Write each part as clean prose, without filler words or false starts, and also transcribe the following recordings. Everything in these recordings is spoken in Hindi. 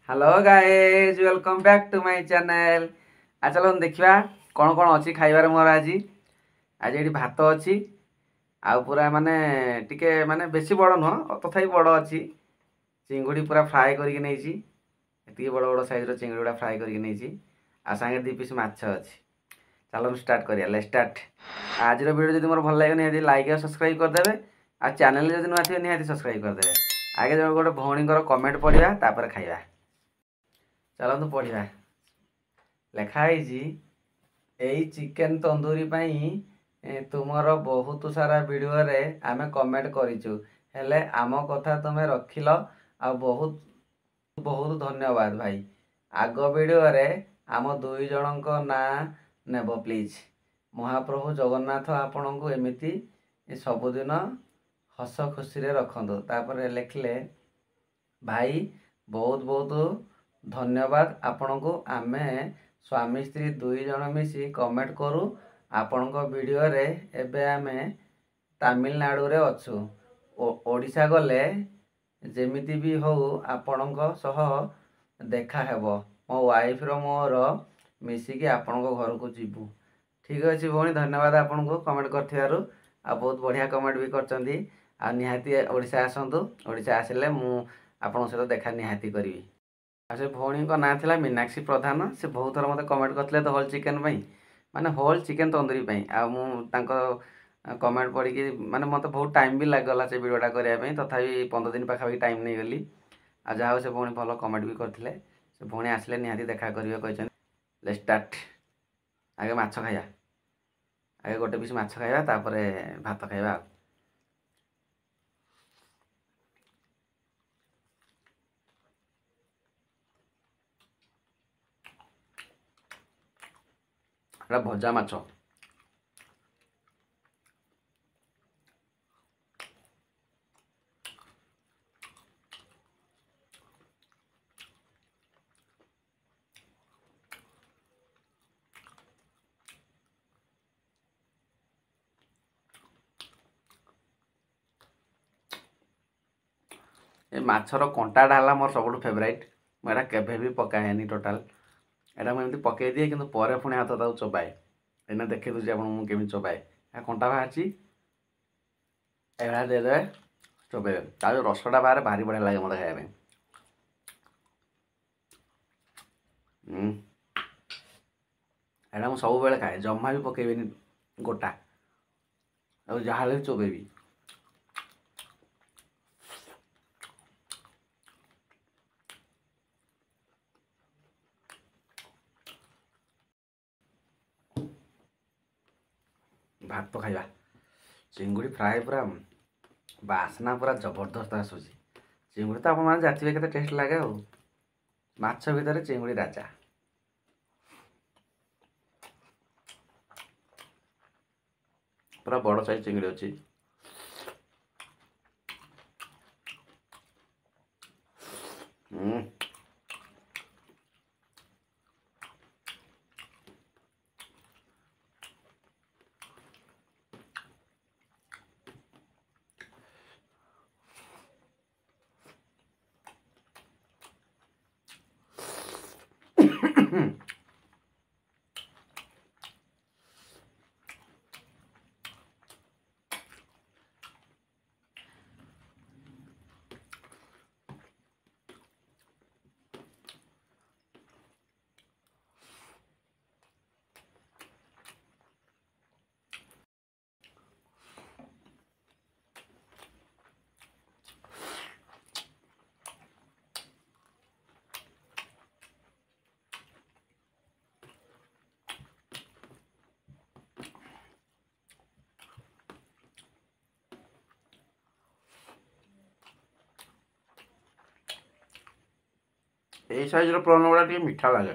Hello guys welcome back to my channel. चलो देखा कौन कौन अच्छी खाइबार मोर आज ये भात अच्छी आ पूरा माने टिके माने बेसी बड़ नुह तथापि बड़ अच्छी चिंगुड़ी पूरा फ्राए करके नहीं बड़ बड़ साइज चिंगुड़ी गुड़ा फ्राए करके आ सांगे 2 पीस माछ अच्छी। चलो स्टार्ट करिया लेट्स स्टार्ट। आज वीडियो जब मोर भल लगे निहाती लाइक और सब्सक्राइब करदेवे आ चैनल जब नुआ थे निहाती सब्सक्राइब करदेवे। आगे जो गोटे भौणी कमेंट पढ़ा तापर खाइबा। चलतु पढ़ा लेखाई यही चिकेन तंदूरी तुमर बहुत सारा वीडियो रे आमे कमेंट करिचु हेले आम कथा तुम्हें रखिल आ बहुत बहुत धन्यवाद भाई। आग वीडियो रे आम दुई जनक ना नेब प्लीज। महाप्रभु जगन्नाथ आपण को एमिति सबुदिन हस खुशी रखंतु। तापर लिखले भाई बहुत बहुत धन्यवाद आपण को आमे स्वामी स्त्री दुई जन मिसी कमेंट करू आपण वीडियो रे एबे आमे तमिलनाडु रे अच्छु ओडिशा गले जेमिति भी हो आपण सह देखा हेबो मो वाइफ रो मोर मिसिकी आपण घर को जीवु। ठीक अच्छे भौणी धन्यवाद आपण को कमेंट करथिबारु आ बहुत बढ़िया कमेंट भी करचंदी। आ निहाती ओडिशा आसंतु ओडिशा आसिले मु आपण सहित देखा निहाती करी। आ से भौणी को ना थिला मीनाक्षी प्रधान से बहुत थर मते कमेंट करथिले तो होल चिकेन माने होल चिकेन तंदूरी आ मु तांको कमेंट पढ़ी कि माने मते बहुत टाइम भी लागला से वीडियोटा करिया तथापि 15 दिन पाखापाखि टाइम नहीं गली। आ जहाँ से भौणी भल कमेंट भी करथिले से भौणी आसिले निहाती देखा करिवे कहछन। Let's start. आगे माछ खाइबा आगे गोटे पीस माछ खाइबा तापरे भात खाइबा। भजा माछ ए माछर कंटाटा है मोर सब फेवरेट। मुझे केवे भी पकाएनि टोटाल एटा मुझे पकई दिए कि पुणी हाथ ताऊ चबाए एना देखे दूसरी आपमी चबाए कंटा बाहर एभा देदे चबे जो रसटा बाहर भारी बढ़िया लगे मत खाया। एटा मुझे सब बेले खाए जमा भी पकेबी गोटा जहाँ चोबेबी। भात तो खाइबा चिंगुड़ी फ्राए पूरा बासना पूरा जबरदस्त आसूसी। चिंगुड़ी तो आप जाचे के टेस्ट लगे माछ भितर चिंगुड़ी राजा। पूरा बड़ साइज चिंगुड़ी अच्छी। यही साइज प्रॉन गुड़ा टे मीठा लगे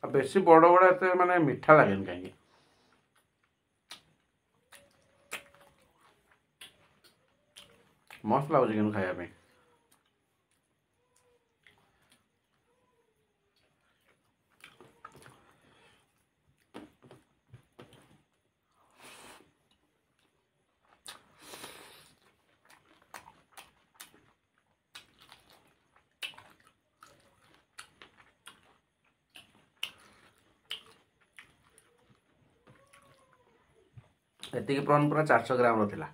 बेसी बड़ बड़ा एत माने मीठा लगे कहीं मस्त लगुच कि खायापी। ଏତିକି ପ୍ରନ୍ ପୁରା 400 ଗ୍ରାମର ଥିଲା।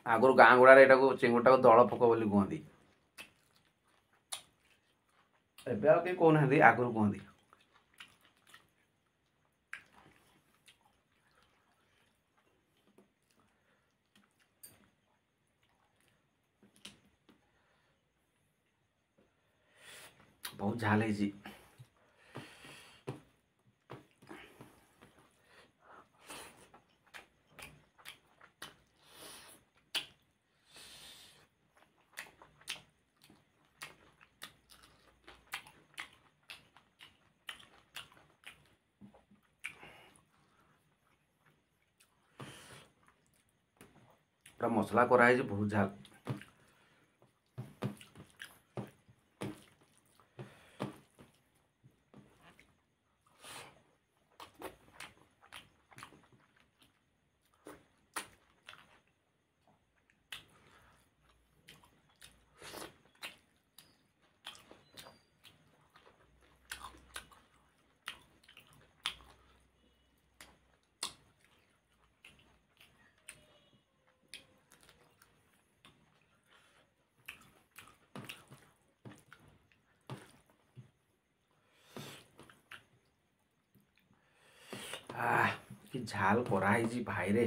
ଆଗରୁ ଗାଁ ଗୁଡ଼ାରେ ଏଟାକୁ ଚିଙ୍ଗୁଡ଼ିଟାକୁ ଦଳ ପୋକ ବୋଲି କୁହନ୍ତି। ଏବେ ଆଉ କେହି କହୁନାହାନ୍ତି, ଆଗରୁ କୁହନ୍ତି। ବହୁତ ଝାଲ ହେଇଛି। ପୁରା ମସଲା କରାହେଇଛି, ବହୁତ ଝାଲ। କି ଝାଲ କରାହେଇଛି ଭାଇରେ।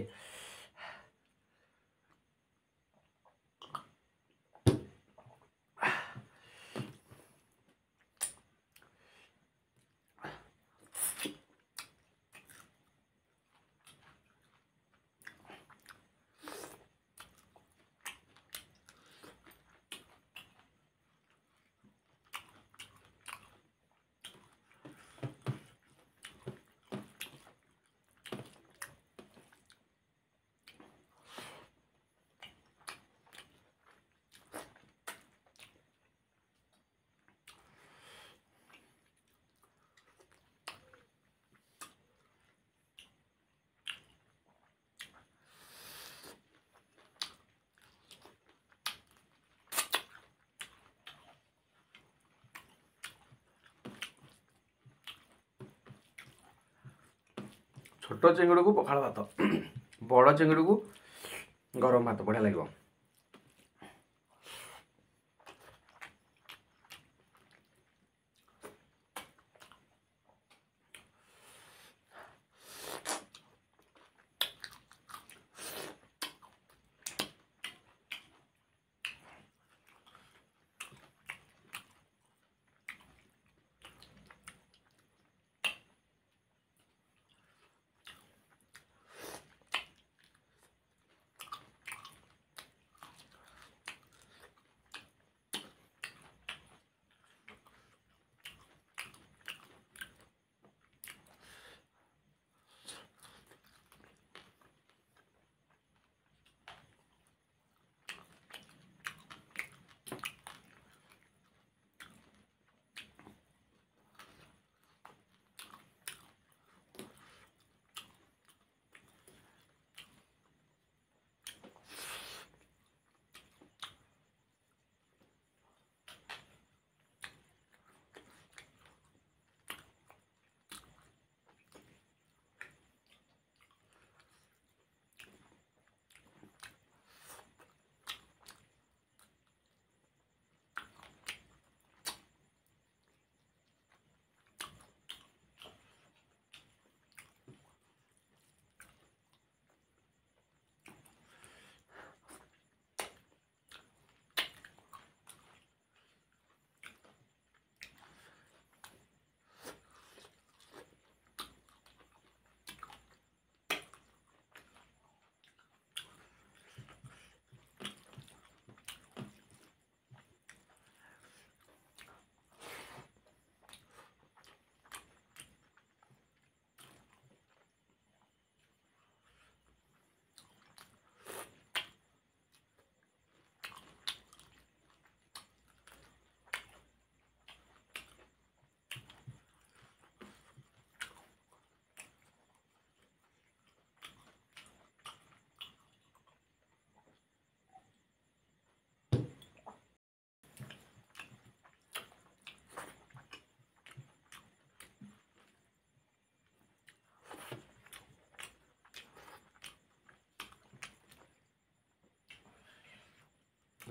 ଛୋଟ ଚିଙ୍ଗୁଡ଼ିକୁ ପଖାଳ ଭାତ, ବଡ଼ ଚିଙ୍ଗୁଡ଼ିକୁ ଗରମ ଭାତ ବଢ଼ିଆ ଲାଗିବ।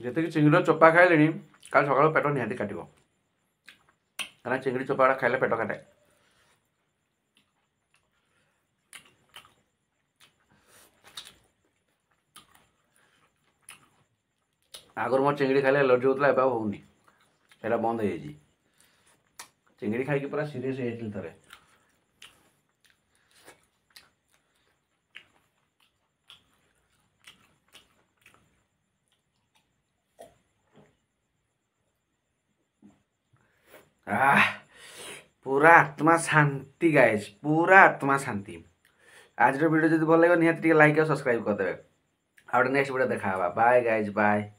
ଯେତିକି ଚିଙ୍ଗୁଡ଼ିର ଚୋପା ଖାଇଲେଣି କାଲି ସକାଳୁ ପେଟ ନିହାତି କାଟିବ, କାରଣ ଚିଙ୍ଗୁଡ଼ି ଚୋପାଟା ଖାଇଲେ ପେଟ କାଟେ। ଆଗରୁ ମୋ ଚିଙ୍ଗୁଡ଼ି ଖାଇଲେ ଏଲର୍ଜି ହେଉଥିଲା, ଏବେ ଆଉ ହେଉନି, ସେଇଟା ବନ୍ଦ ହେଇଯାଇଛି। ଚିଙ୍ଗୁଡ଼ି ଖାଇକି ପୁରା ସିରିୟସ୍ ହେଇଯାଇଥିଲି ଥରେ। पूरा आत्मा शांति गाइज, पूरा आत्मा शांति। आज वीडियो जब भल लगे निहाती लाइक और सब्सक्राइब करदे। आ नेक्स्ट वीडियो देखा। Bye guys, bye.